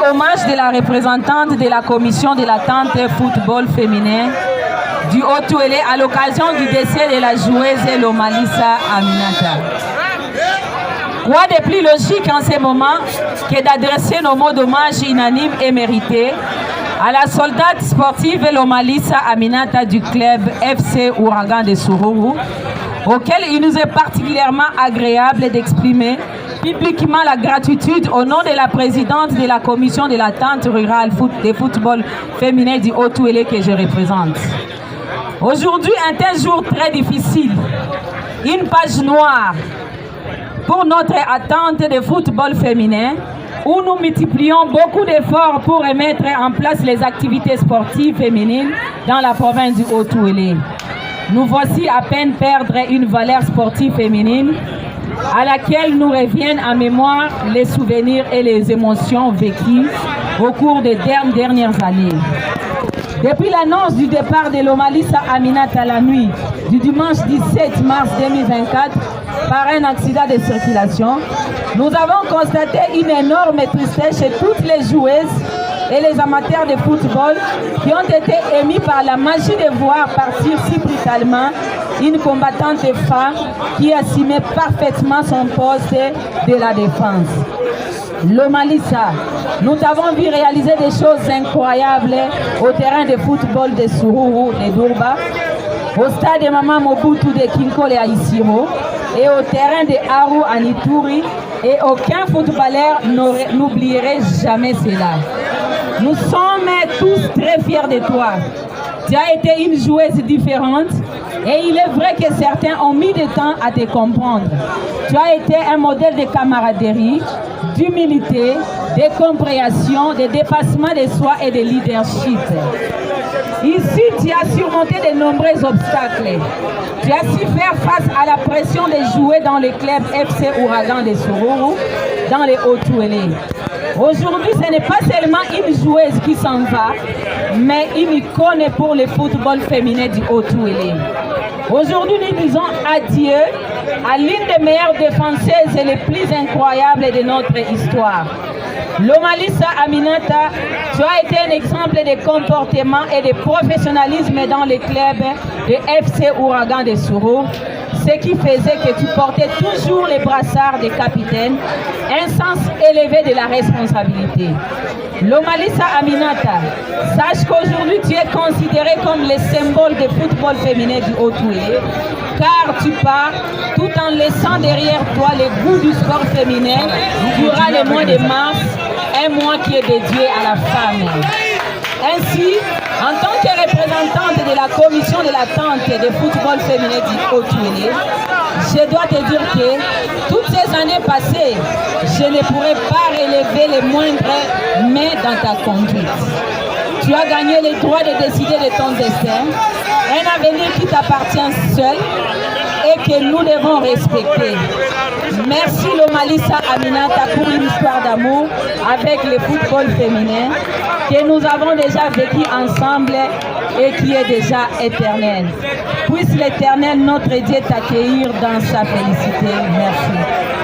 Hommage de la représentante de la commission de l'attente football féminin du Haut-Touélé à l'occasion du décès de la joueuse Lomalisa Aminata. Quoi de plus logique en ce moment que d'adresser nos mots d'hommage unanimes et mérités à la soldate sportive Lomalisa Aminata du club FC Ouragan de Sururu, auquel il nous est particulièrement agréable d'exprimer publiquement la gratitude au nom de la présidente de la commission de l'attente rurale de football féminin du Haut-Touélé que je représente. Aujourd'hui est un jour très difficile, une page noire pour notre attente de football féminin, où nous multiplions beaucoup d'efforts pour remettre en place les activités sportives féminines dans la province du Haut-Touélé. Nous voici à peine perdre une valeur sportive féminine à laquelle nous reviennent en mémoire les souvenirs et les émotions vécues au cours des dernières années. Depuis l'annonce du départ de Lomalisa Aminata la nuit du dimanche 17 mars 2024 par un accident de circulation, nous avons constaté une énorme tristesse chez toutes les joueuses et les amateurs de football qui ont été émis par la magie de voir partir si brutalement une combattante femme qui assumait parfaitement son poste de la défense. Lomalisa, nous t'avons vu réaliser des choses incroyables au terrain de football de Sururu et d'Urba, au stade de Mama Mobutu de Kinkole à Isiro et au terrain de Aru à Ituri, et aucun footballeur n'oublierait jamais cela. Nous sommes tous très fiers de toi. Tu as été une joueuse différente et il est vrai que certains ont mis du temps à te comprendre. Tu as été un modèle de camaraderie, d'humilité, de compréhension, de dépassement de soi et de leadership. Ici, tu as surmonté de nombreux obstacles. Tu as su faire face à la pression de jouer dans le club FC Ouragan de Sururu, dans les Haut-Touélé. Aujourd'hui, ce n'est pas seulement une joueuse qui s'en va, mais une icône pour le football féminin du Haut-Touélé. Aujourd'hui, nous disons adieu à l'une des meilleures défenseuses et les plus incroyables de notre histoire. Lomalisa Aminata, tu as été un exemple de comportement et de professionnalisme dans le club de FC Ouragan de Sururu, ce qui faisait que tu portais toujours les brassards de capitaine, un sens élevé de la responsabilité. Lomalisa Aminata, sache qu'aujourd'hui tu es considéré comme le symbole du football féminin du Haut-Touélé, car tu pars tout en laissant derrière toi le goût du sport féminin durant le mois de mars, un mois qui est dédié à la femme. Ainsi, en tant que représentante de la commission de l'attente de football féminin du Haut-Touélé, je dois te dire que toutes ces années passées, je ne pourrais pas relever les moindres mains dans ta conduite. Tu as gagné le droit de décider de ton destin, un avenir qui t'appartient seul et que nous devons respecter. Merci Lomalisa Aminata pour une histoire d'amour avec le football féminin que nous avons déjà vécu ensemble et qui est déjà éternelle. Puisse l'Éternel, notre Dieu, t'accueillir dans sa félicité. Merci.